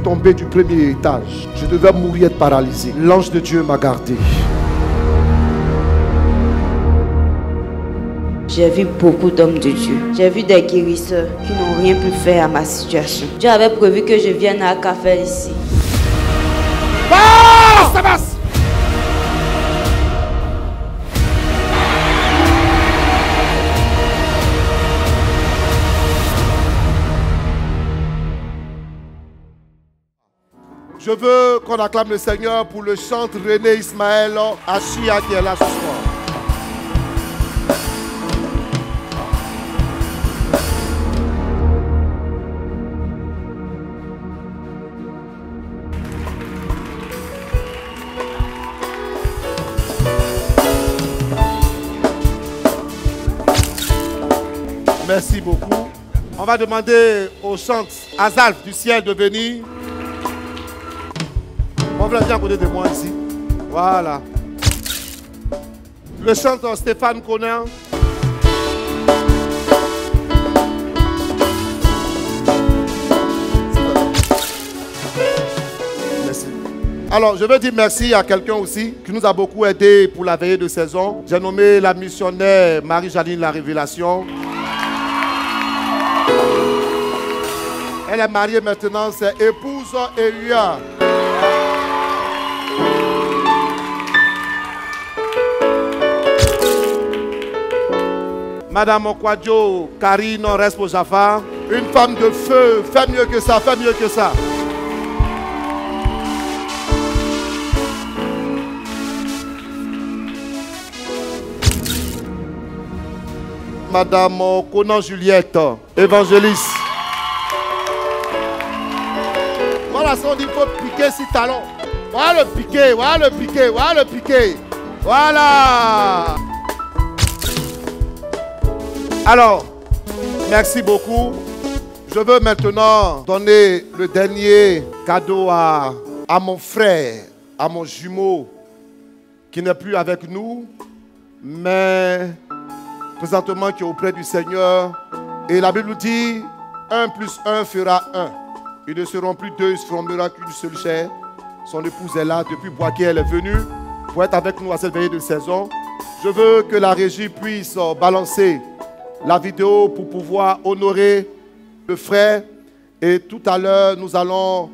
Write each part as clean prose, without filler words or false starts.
tomber du premier étage. Je devais mourir, être paralysé. L'ange de Dieu m'a gardé. J'ai vu beaucoup d'hommes de Dieu. J'ai vu des guérisseurs qui n'ont rien pu faire à ma situation. Dieu avait prévu que je vienne à Akafel ici. Ah, ça passe. Je veux qu'on acclame le Seigneur pour le chantre René Ismaël Achia qui est là ce soir. Merci beaucoup. On va demander au chantre Azalf du ciel de venir. On va venir à côté de moi ici. Voilà. Le chanteur Stéphane Conin. Merci. Alors, je veux dire merci à quelqu'un aussi qui nous a beaucoup aidé pour la veillée de saison. J'ai nommé la missionnaire Marie-Jaline La Révélation. Elle est mariée maintenant, c'est épouse Elia. Madame Okwadjo Karine Respo Jaffa, une femme de feu, fais mieux que ça, fais mieux que ça. Madame Conan Juliette, évangéliste. Voilà, ça on dit qu'il faut piquer si talon. Voilà le piquer, voilà le piquer, voilà le piquer. Voilà. Alors, merci beaucoup. Je veux maintenant donner le dernier cadeau à mon frère, à mon jumeau, qui n'est plus avec nous, mais présentement qui est auprès du Seigneur. Et la Bible nous dit, 1 plus 1 fera 1. Ils ne seront plus deux, ils seront qu'une seule chair. Son épouse est là, depuis Boaké, elle est venue pour être avec nous à cette veillée de saison. Je veux que la régie puisse balancer la vidéo pour pouvoir honorer le frère. Et tout à l'heure, nous allons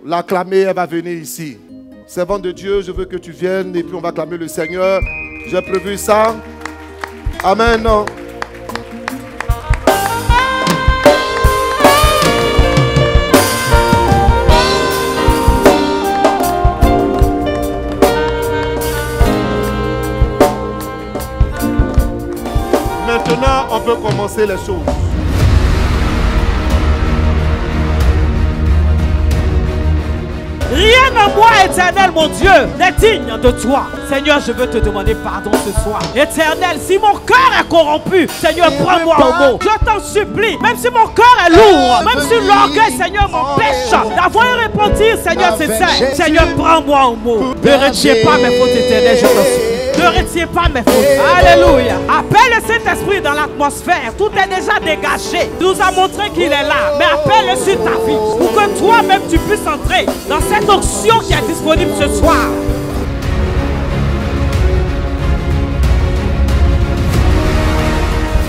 l'acclamer, elle va venir ici. Servant de Dieu, je veux que tu viennes et puis on va acclamer le Seigneur. J'ai prévu ça. Amen. Maintenant, on peut commencer les choses. Rien en moi, Éternel, mon Dieu, n'est digne de toi. Seigneur, je veux te demander pardon ce soir. Éternel, si mon cœur est corrompu, Seigneur, prends-moi au mot. Je t'en supplie, même si mon cœur est lourd, même si l'orgueil, Seigneur, m'empêche d'avoir un repentir, Seigneur, c'est ça. Seigneur, prends-moi au mot. Ne retiens pas mes fautes, Éternel, je t'en supplie. Ne retiens pas mes fautes. Alléluia. Appelle le Saint-Esprit dans l'atmosphère. Tout est déjà dégagé. Il nous a montré qu'il est là. Mais appelle-le sur ta vie pour que toi-même tu puisses entrer dans cette onction qui est disponible ce soir.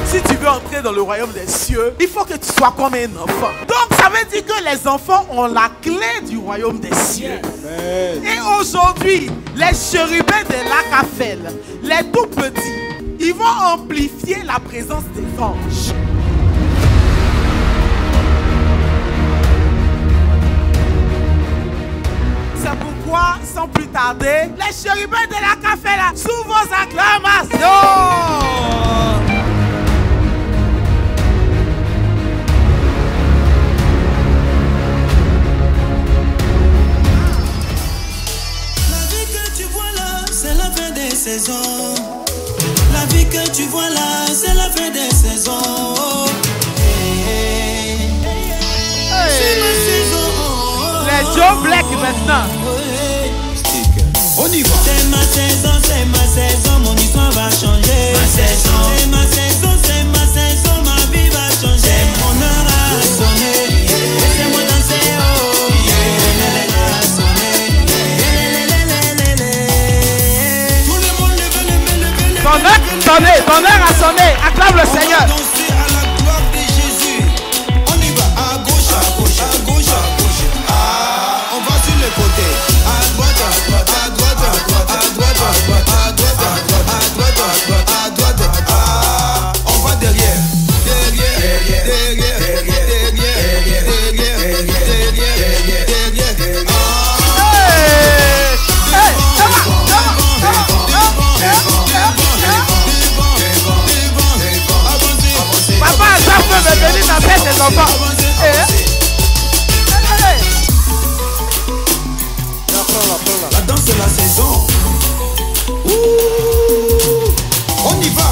Si tu veux entrer dans le royaume des cieux, il faut que tu sois comme un enfant. Donc ça veut dire que les enfants ont la clé du royaume des cieux. Et aujourd'hui, les chérubins de l'Akafel, les tout petits, ils vont amplifier la présence des anges. C'est pourquoi, sans plus tarder, les chérubins de l'Akafel, sous vos acclamations. La vie que tu vois là, c'est la fin des saisons. C'est ma saison. Les Joe Black maintenant. On y va. C'est ma saison, mon histoire va changer. Ma saison. C'est ma saison, ma vie va changer. Mon heure a sonné. Laissez-moi danser, oh. sonner, ton heure a sonné. Acclame le Seigneur. On va danser à la gloire de Jésus. On y va à gauche, à gauche, à gauche, à gauche. Ah, on va sur le côté. À droite, à droite, à droite, à droite, à droite, à droite, à droite, à droite, à droite, à droite, à droite. Ah, on va derrière, derrière, derrière, derrière, derrière, derrière, derrière, derrière, derrière. Papa, ça peut me venir dans tête des enfants. La danse de la saison. On y va.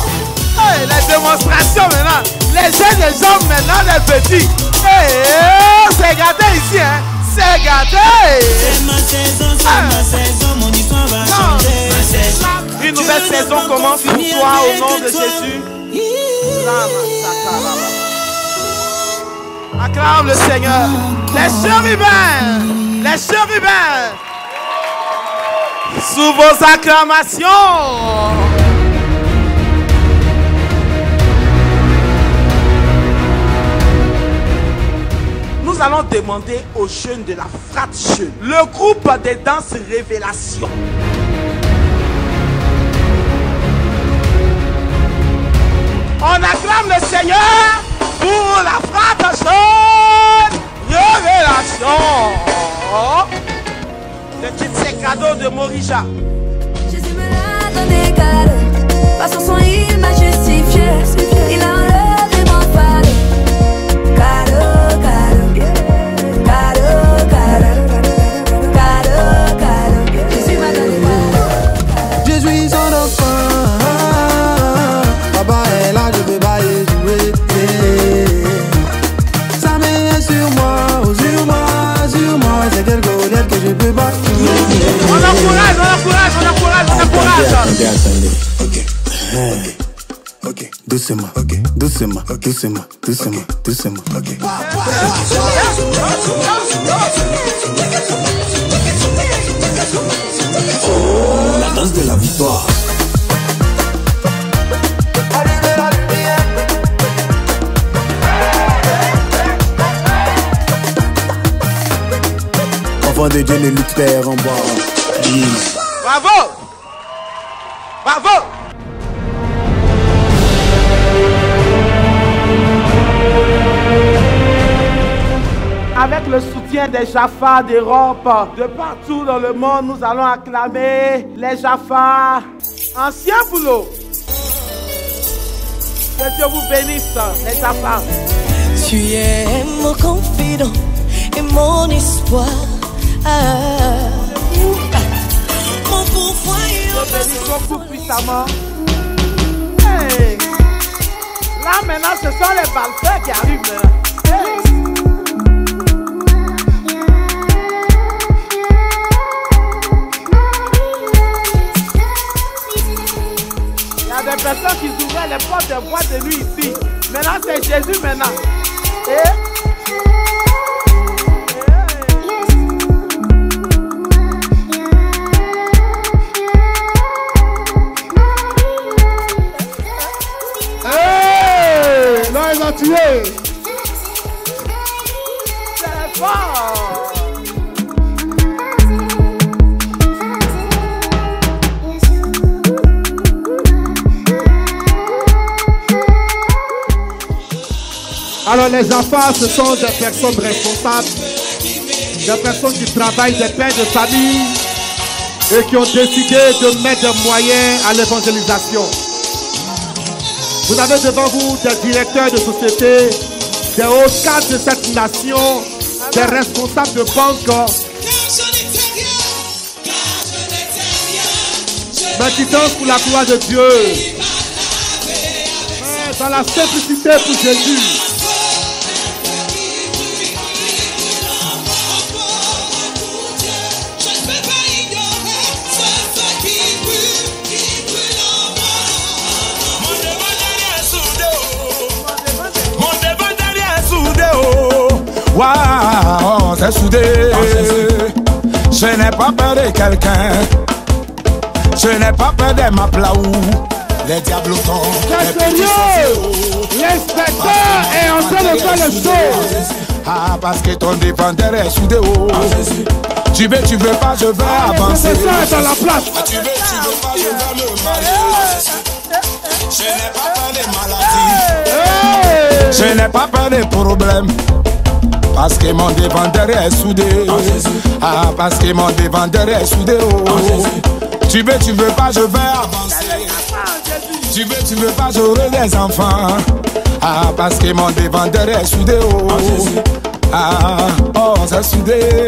Les démonstrations maintenant. Les jeunes, les hommes maintenant, les petits. C'est gâté ici, hein. C'est gâté. C'est ma saison, mon histoire va changer. Une nouvelle saison commence pour toi au nom de Jésus. Acclame le Seigneur. Les chérubins, les chérubins, sous vos acclamations. Nous allons demander aux jeunes de la fraction, le groupe des danses révélation. On acclame le Seigneur pour la fratation révélation. Le titre c'est cadeau de Morija. Jésus me l'a donné cadeau. Par son sang il m'a justifié. Il a enlevé mon fardeau. Cadeau, cadeau, cadeau, cadeau, cadeau, cadeau. Jésus m'a donné cadeau. Je suis son enfant. Papa est là, je peux pas y jouer. Sa main est sur moi, sur moi, sur moi. C'est quelque chose que je peux pas. On encourage, on encourage, on encourage, on encourage. Ok, doucement, ok, doucement, doucement, doucement, doucement, ok. La danse de la victoire. Enfant de Dieu ne lutte pas en bas. Bravo! Bravo! Avec le soutien des Jaffa d'Europe, de partout dans le monde, nous allons acclamer les Jaffa. Ancien boulot. Que Dieu vous bénisse, les Jaffa. Tu es mon confident et mon espoir. Mon pourvoyeur. Je bénis beaucoup puissamment. Hey. Là maintenant, ce sont les balfeurs qui arrivent. Hey. Il y a des personnes qui ouvraient les portes de boîte de nuit ici. Maintenant, c'est Jésus maintenant. Et là, il a tué. c'est fort. Alors les enfants, ce sont des personnes responsables, des personnes qui travaillent, des pères de famille et qui ont décidé de mettre des moyens à l'évangélisation. Vous avez devant vous des directeurs de société, des hauts cadres de cette nation, des responsables de banques, mais qui dansent pour la gloire de Dieu, dans la simplicité pour Jésus. Waouh, c'est soudé. Je n'ai pas peur de quelqu'un. Je n'ai pas peur de ma plaou. Les diables t'ont. C'est sérieux. L'inspecteur est en train de faire le show. Ah, parce que ton défendeur est soudé. Tu veux pas, je vais avancer. C'est ça, dans la place. Tu veux pas, je vais me marier. Je n'ai pas peur des maladies. Je n'ai pas peur des problèmes. Parce que mon défendeur est soudé. Ah, parce que mon défendeur est soudé. Tu veux pas, je vais avancer. Tu veux pas, j'aurai des enfants. Ah, parce que mon défendeur est soudé. Ah, oh, c'est soudé.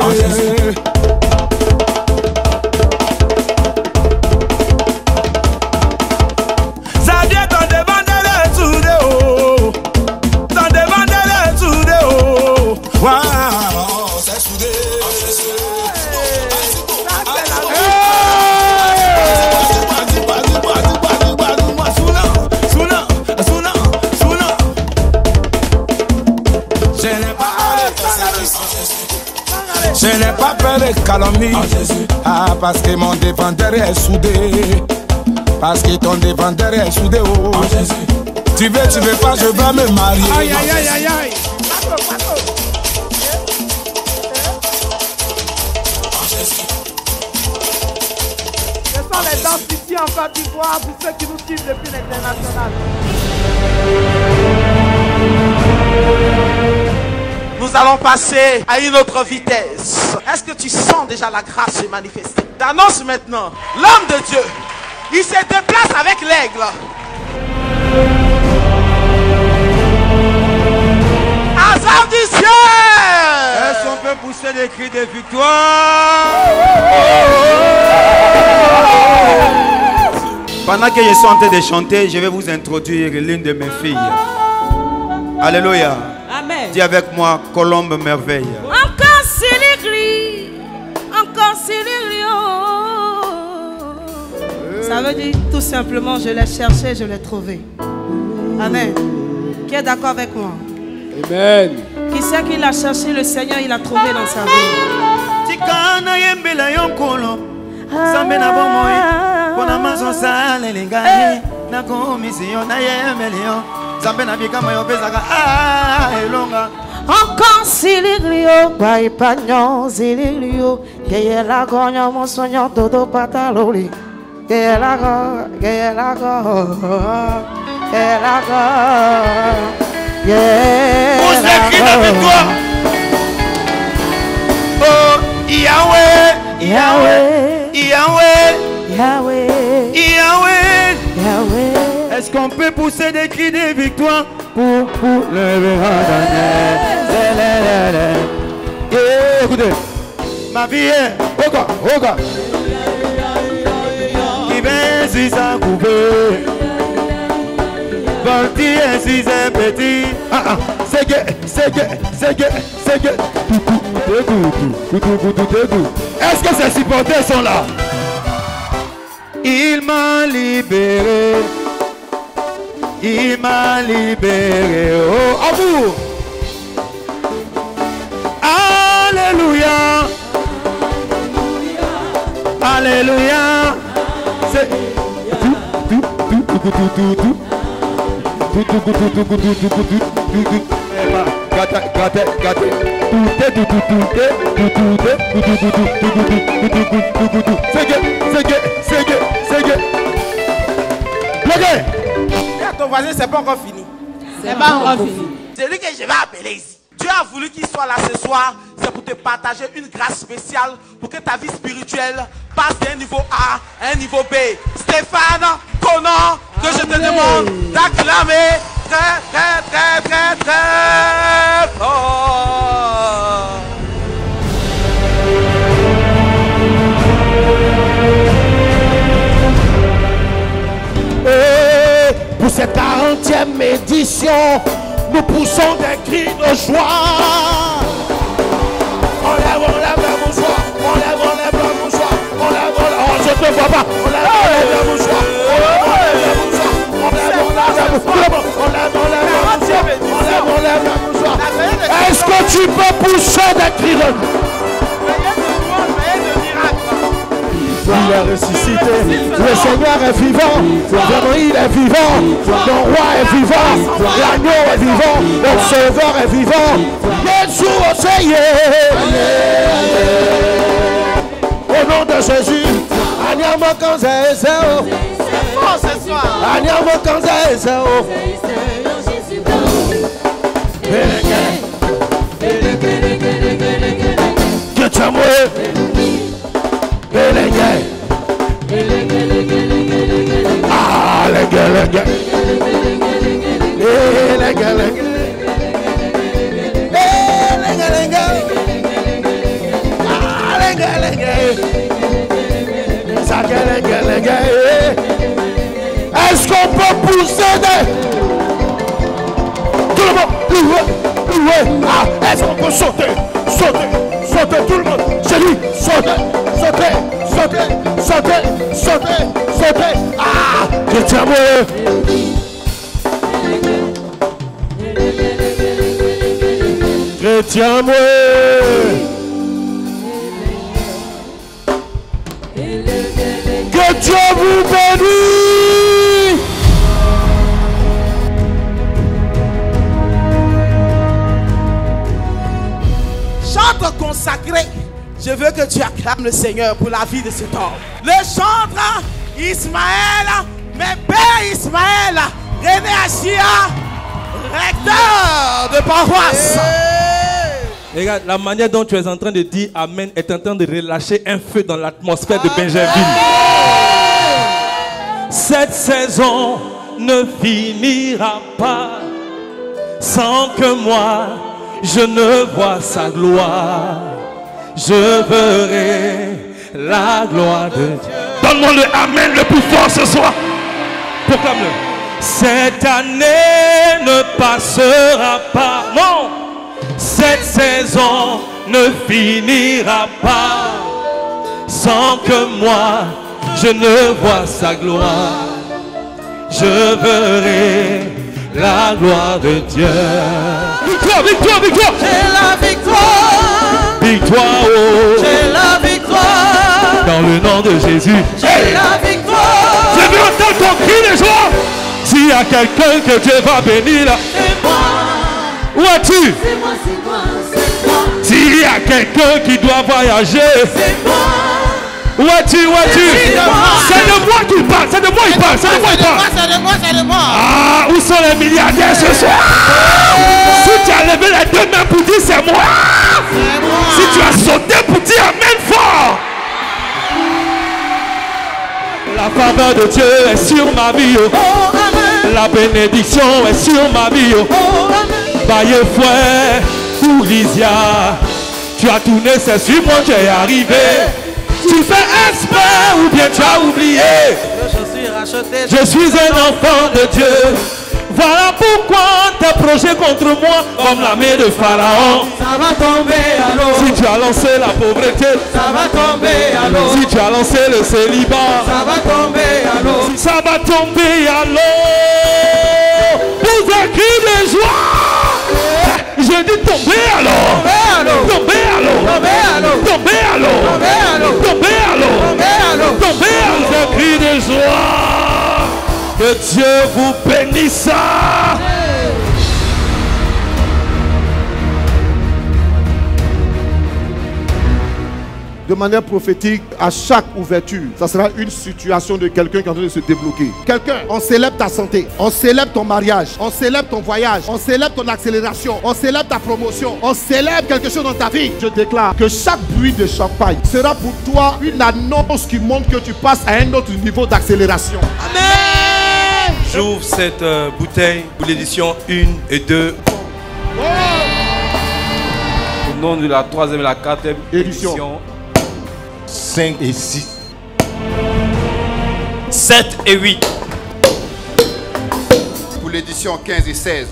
Je n'ai pas peur de calomnie. Ah, parce que mon défendeur est soudé. Parce que ton défendeur est soudé. Tu veux pas, je vais me marier. Aïe, aïe, aïe, aïe, aïe. Ce sont les danses ici en Côte d'Ivoire pour ceux qui nous suivent depuis l'international. Nous allons passer à une autre vitesse. Est-ce que tu sens déjà la grâce se manifester? J'annonce maintenant, l'homme de Dieu, il se déplace avec l'aigle. Hasard du ciel! Est-ce qu'on peut pousser des cris de victoire? Pendant que je suis en train de chanter, je vais vous introduire l'une de mes filles. Alléluia. Amen. Dis avec moi, Colombe merveille. Encore c'est les gris, encore c'est les lions. Ça veut dire tout simplement, je l'ai cherché, je l'ai trouvé. Amen. Qui est d'accord avec moi? Amen. Qui sait qu'il a cherché le Seigneur, il a trouvé dans sa vie. Tikana yembela yonkolo, sambe na bomoi, pona maso sale lingai, na komisiyo na yemelio. Encore si les griots, by pagnon, si les griots, que la gogne, mon soignant, todo pataloli, que la go, que la go, que la go, oh, Yahweh, Yahweh, Yahweh, Yahweh, Yahweh, Yahweh. Est-ce qu'on peut pousser des cris de victoire pour le écoutez, ma vie est Oga qui vient si ça coupe, parti ainsi c'est petit. C'est que est-ce que ces supporters sont là? Il m'a libéré. Il m'a libéré, oh amour. Alléluia. Alléluia. C'est ton voisin, c'est pas encore fini. C'est pas encore fini. Celui que je vais appeler ici. Dieu a voulu qu'il soit là ce soir. C'est pour te partager une grâce spéciale pour que ta vie spirituelle passe d'un niveau A à un niveau B. Stéphane, ton nom que je te demande d'acclamer très fort. Pour cette 40e édition, nous poussons des cris de joie. On lève la mouchoir, on lève la mouchoir, on lève la mouchoir, je te vois pas, on lève la mouchoir, on lève la mouchoir, on lève la mouchoir. Est-ce que tu peux pousser des cris de joie? Il est ressuscité. Le Seigneur est vivant. Vraiment, il est vivant. Le roi est vivant. L'agneau est vivant. Le sauveur est vivant. Jésus au Seigneur. Au nom de Jésus. Anyama kanza ezeo. Ce soir. Anyama kanza ezeo. Que tu as moué. Ah, les gars. Est-ce qu'on peut pousser des... Tout le monde, louer. Ah, est-ce qu'on peut sauter tout le monde. J'ai dit, sauter. Ah, que tu as moué. Chrétien moué. Que Dieu vous bénisse. Chantre consacré. Je veux que tu acclames le Seigneur pour la vie de cet homme. Le chantre Ismaël, mes pères Ismaël, René Achia, recteur de paroisse. Regarde, la manière dont tu es en train de dire Amen est en train de relâcher un feu dans l'atmosphère de Benjamin. Cette saison ne finira pas sans que moi je ne vois sa gloire. Je verrai la gloire de Dieu. Donne-moi le Amen le plus fort ce soir. Proclame-le. Cette année ne passera pas. Non. Cette saison ne finira pas sans que moi je ne vois sa gloire. Je verrai la gloire de Dieu. Victoire, victoire, victoire. J'ai la victoire. Victoire, oh. J'ai la victoire. Dans le nom de Jésus. J'ai la victoire. Je veux entendre ton cri de joie. S'il y a quelqu'un que Dieu va bénir là. C'est moi. Où es-tu? C'est moi, c'est moi, c'est moi. S'il y a quelqu'un qui doit voyager. C'est moi. Où es-tu? Où es-tu? C'est de moi qu'il parle. C'est de moi il parle. C'est de moi il parle. C'est de moi, c'est de moi. Ah, où sont les milliardaires ce soir? Si tu as levé les deux mains pour dire c'est moi. Si tu as sauté pour dire Amen fort. La faveur de Dieu est sur ma vie. Oh. La bénédiction est sur ma vie. Oh. Baye fouet pour Lysia. Tu as tourné, c'est sur moi que tu es arrivé. Tu fais exprès ou bien tu as oublié. Je suis racheté. Je suis un enfant de Dieu. Voilà pourquoi tes projets contre moi comme la main de Pharaon. Ça va tomber à l'eau. Si tu as lancé la pauvreté, ça va tomber à l'eau. Si tu as lancé le célibat, ça va tomber à l'eau. Ça va tomber à l'eau. Pour un cri de joie. Je dis tomber à l'eau. Tomber à l'eau. Tomber à l'eau. Tomber à l'eau. Tomber à l'eau. Tomber à l'eau. Tomber à l'eau. Tomber à l'eau. Un cri de joie. Que Dieu vous bénisse. De manière prophétique, à chaque ouverture, ça sera une situation de quelqu'un qui est en train de se débloquer. Quelqu'un, on célèbre ta santé, on célèbre ton mariage, on célèbre ton voyage, on célèbre ton accélération, on célèbre ta promotion, on célèbre quelque chose dans ta vie. Je déclare que chaque bruit de champagne sera pour toi une annonce qui montre que tu passes à un autre niveau d'accélération. Amen. J'ouvre cette bouteille pour l'édition 1 et 2. Au nom de la 3e et la 4e édition. 5 et 6. 7 et 8. Pour l'édition 15 et 16.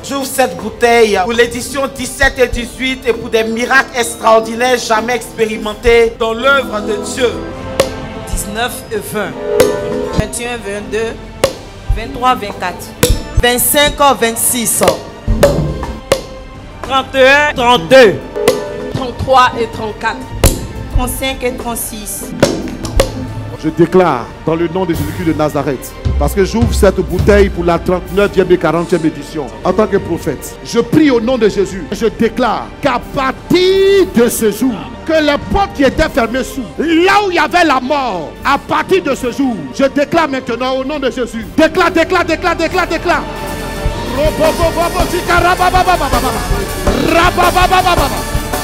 J'ouvre cette bouteille pour l'édition 17 et 18 et pour des miracles extraordinaires jamais expérimentés dans l'œuvre de Dieu. 19 et 20. 21, 22, 23, 24. 25, 26. 31, 32. 33 et 34. 35 et 36. Je déclare dans le nom de Jésus-Christ de Nazareth, parce que j'ouvre cette bouteille pour la 39e et 40e édition en tant que prophète. Je prie au nom de Jésus. Je déclare qu'à partir de ce jour, que les portes qui étaient fermées sous, là où il y avait la mort, à partir de ce jour, je déclare maintenant au nom de Jésus. Déclare.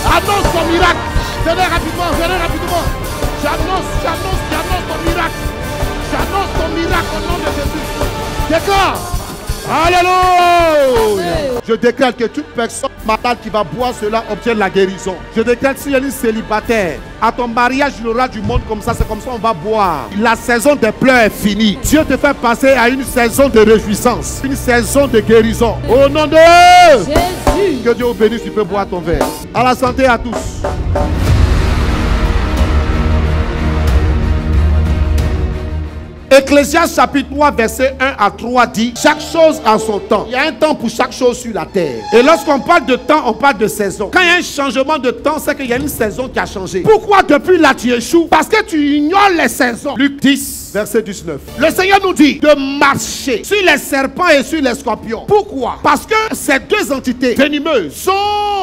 Annonce ton miracle. Venez rapidement. J'annonce ton miracle. J'annonce ton miracle au nom de Jésus. Déclare. Alléluia. Je déclare que toute personne malade qui va boire cela obtient la guérison. Je déclare que si elle est célibataire, à ton mariage il y aura du monde comme ça, c'est comme ça on va boire. La saison des pleurs est finie. Dieu te fait passer à une saison de réjouissance, une saison de guérison. Au nom de Jésus. Que Dieu vous bénisse, tu peux boire ton verre. À la santé à tous. Ecclésiaste chapitre 3 verset 1 à 3 dit: chaque chose en son temps. Il y a un temps pour chaque chose sur la terre. Et lorsqu'on parle de temps, on parle de saison. Quand il y a un changement de temps, c'est qu'il y a une saison qui a changé. Pourquoi depuis là tu échoues? Parce que tu ignores les saisons. Luc 10 verset 19. Le Seigneur nous dit de marcher sur les serpents et sur les scorpions. Pourquoi? Parce que ces deux entités venimeuses sont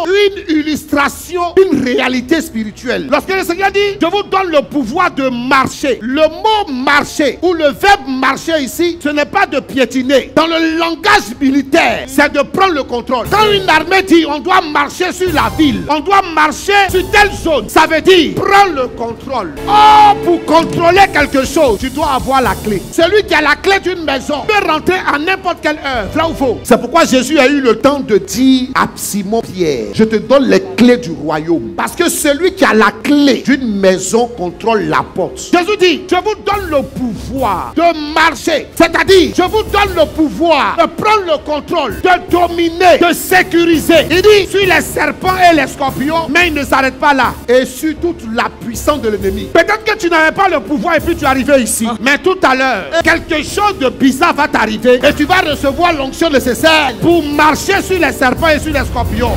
une illustration d'une réalité spirituelle. Lorsque le Seigneur dit: je vous donne le pouvoir de marcher, le mot marcher ou le verbe marcher ici, ce n'est pas de piétiner. Dans le langage militaire, c'est de prendre le contrôle. Quand une armée dit on doit marcher sur la ville, on doit marcher sur telle zone, ça veut dire prendre le contrôle. Oh, pour contrôler quelque chose, tu dois avoir la clé. Celui qui a la clé d'une maison peut rentrer à n'importe quelle heure. Vrai ou faux? C'est pourquoi Jésus a eu le temps de dire à Simon Pierre: je te donne les clés du royaume. Parce que celui qui a la clé d'une maison contrôle la porte. Jésus dit: je vous donne le pouvoir de marcher. C'est-à-dire, je vous donne le pouvoir de prendre le contrôle, de dominer, de sécuriser. Il dit sur les serpents et les scorpions, mais il ne s'arrête pas là. Et sur toute la puissance de l'ennemi. Peut-être que tu n'avais pas le pouvoir et puis tu es arrivé ici. Mais tout à l'heure, quelque chose de bizarre va t'arriver et tu vas recevoir l'onction nécessaire pour marcher sur les serpents et sur les scorpions.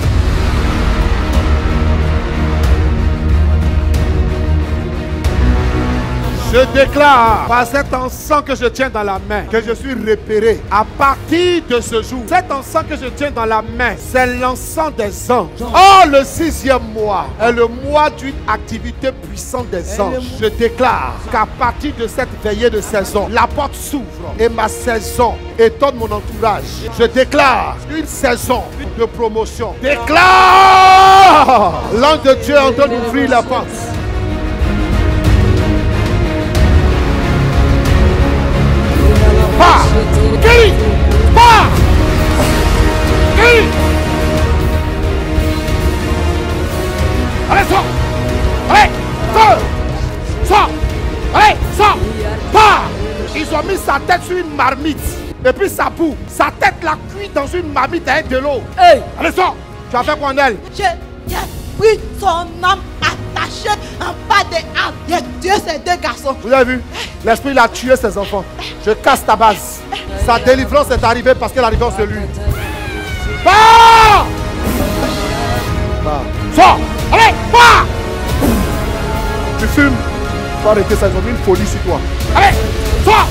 Je déclare par cet encens que je tiens dans la main que je suis repéré à partir de ce jour. Cet encens que je tiens dans la main, c'est l'encens des anges. Oh, le 6e mois est le mois d'une activité puissante des anges. Je déclare qu'à partir de cette veillée de saison, la porte s'ouvre et ma saison étonne mon entourage. Je déclare une saison de promotion. Déclare! L'ange de Dieu est en train d'ouvrir la porte. Pas! Guéris! Pas! Guéris! Allez, sors! Allez, sors! Sors! Allez, sors! Pas! Ils ont mis sa tête sur une marmite. Et puis sa boue. Sa tête l'a cuit dans une marmite avec de l'eau. Hey. Allez, sors! Tu as fait quoi en elle? J'ai pris son âme attaché en bas des arbres. J'ai tué ces deux garçons. Vous avez vu? L'esprit l'a tué ses enfants. Je casse ta base. Sa délivrance est arrivée parce qu'elle est arrivée en celui. Pas! Sors! Allez! Pas! Tu fumes. Tu vas arrêter ça. Ils ont mis une folie sur toi. Allez! Sors!